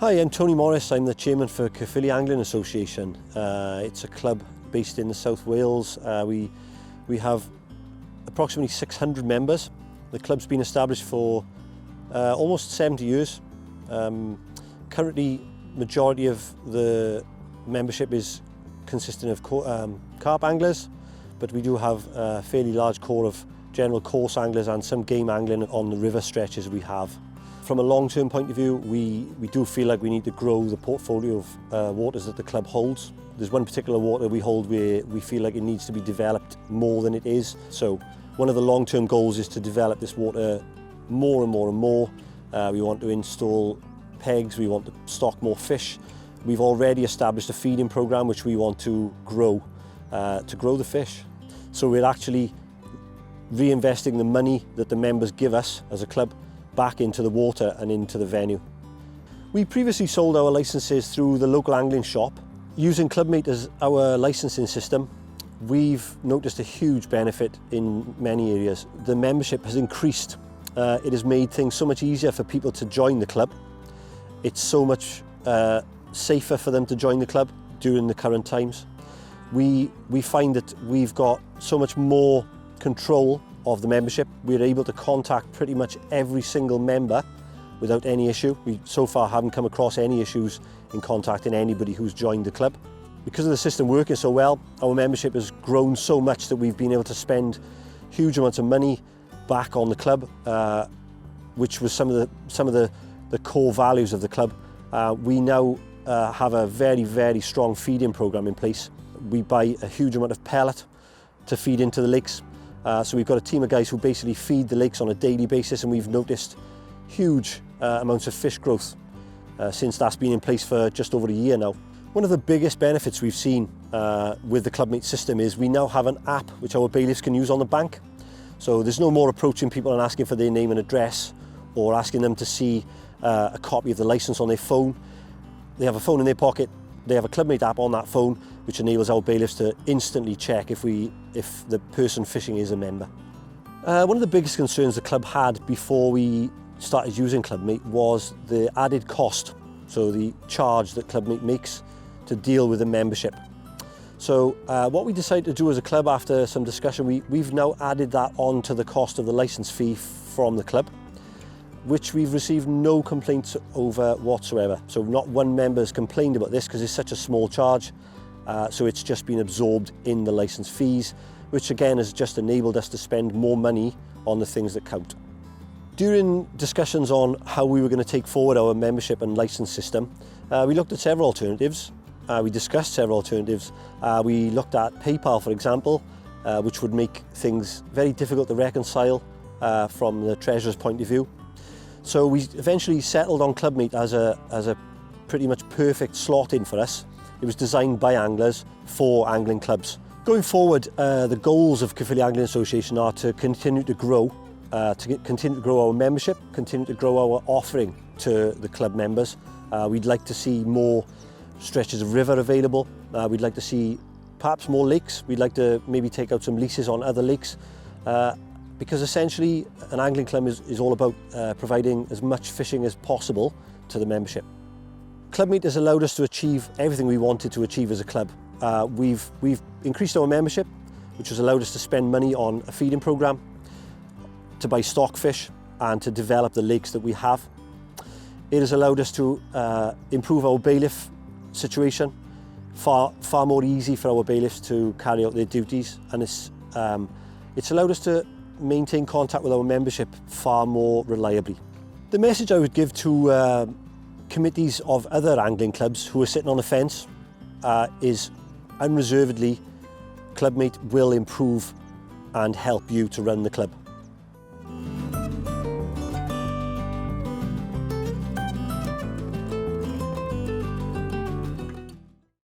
Hi, I'm Tony Morris. I'm the chairman for Caerphilly Angling Association. It's a club based in the South Wales. We have approximately 600 members. The club's been established for almost 70 years. Currently, majority of the membership is consisting of carp anglers, but we do have a fairly large core of general course anglers and some game angling on the river stretches we have. From a long-term point of view, we do feel like we need to grow the portfolio of waters that the club holds. There's one particular water we hold where we feel like it needs to be developed more than it is. So one of the long-term goals is to develop this water more and more and more. We want to install pegs, we want to stock more fish. We've already established a feeding program which we want to grow the fish. So we're actually reinvesting the money that the members give us as a club back into the water and into the venue. We previously sold our licences through the local angling shop. Using Clubmate as our licensing system, we've noticed a huge benefit in many areas. The membership has increased. It has made things so much easier for people to join the club. It's so much safer for them to join the club during the current times. We find that we've got so much more control of the membership. We're able to contact pretty much every single member without any issue. We so far haven't come across any issues in contacting anybody who's joined the club. Because of the system working so well, our membership has grown so much that we've been able to spend huge amounts of money back on the club, which was some of the core values of the club. We now have a very, very strong feeding program in place. We buy a huge amount of pellet to feed into the lakes. So we've got a team of guys who basically feed the lakes on a daily basis, and we've noticed huge amounts of fish growth since that's been in place for just over a year now. One of the biggest benefits we've seen with the Clubmate system is we now have an app which our bailiffs can use on the bank. So there's no more approaching people and asking for their name and address or asking them to see a copy of the licence on their phone. They have a phone in their pocket. They have a Clubmate app on that phone, which enables our bailiffs to instantly check if the person fishing is a member. One of the biggest concerns the club had before we started using Clubmate was the added cost, so the charge that Clubmate makes to deal with the membership. So what we decided to do as a club after some discussion, we've now added that on to the cost of the licence fee from the club, which we've received no complaints over whatsoever. So not one member has complained about this because it's such a small charge. So it's just been absorbed in the licence fees, which again has just enabled us to spend more money on the things that count. During discussions on how we were going to take forward our membership and licence system, we looked at several alternatives. We discussed several alternatives. We looked at PayPal, for example, which would make things very difficult to reconcile from the treasurer's point of view. So we eventually settled on Clubmate as a pretty much perfect slot in for us. It was designed by anglers for angling clubs. Going forward, the goals of Caerphilly Angling Association are to continue to grow our membership, continue to grow our offering to the club members. We'd like to see more stretches of river available. We'd like to see perhaps more lakes. We'd like to maybe take out some leases on other lakes. Because essentially an angling club is all about providing as much fishing as possible to the membership. Clubmate has allowed us to achieve everything we wanted to achieve as a club. We've increased our membership, which has allowed us to spend money on a feeding program, to buy stock fish and to develop the lakes that we have. It has allowed us to improve our bailiff situation, far more easy for our bailiffs to carry out their duties, and it's allowed us to maintain contact with our membership far more reliably. The message I would give to committees of other angling clubs who are sitting on the fence is unreservedly, Clubmate will improve and help you to run the club.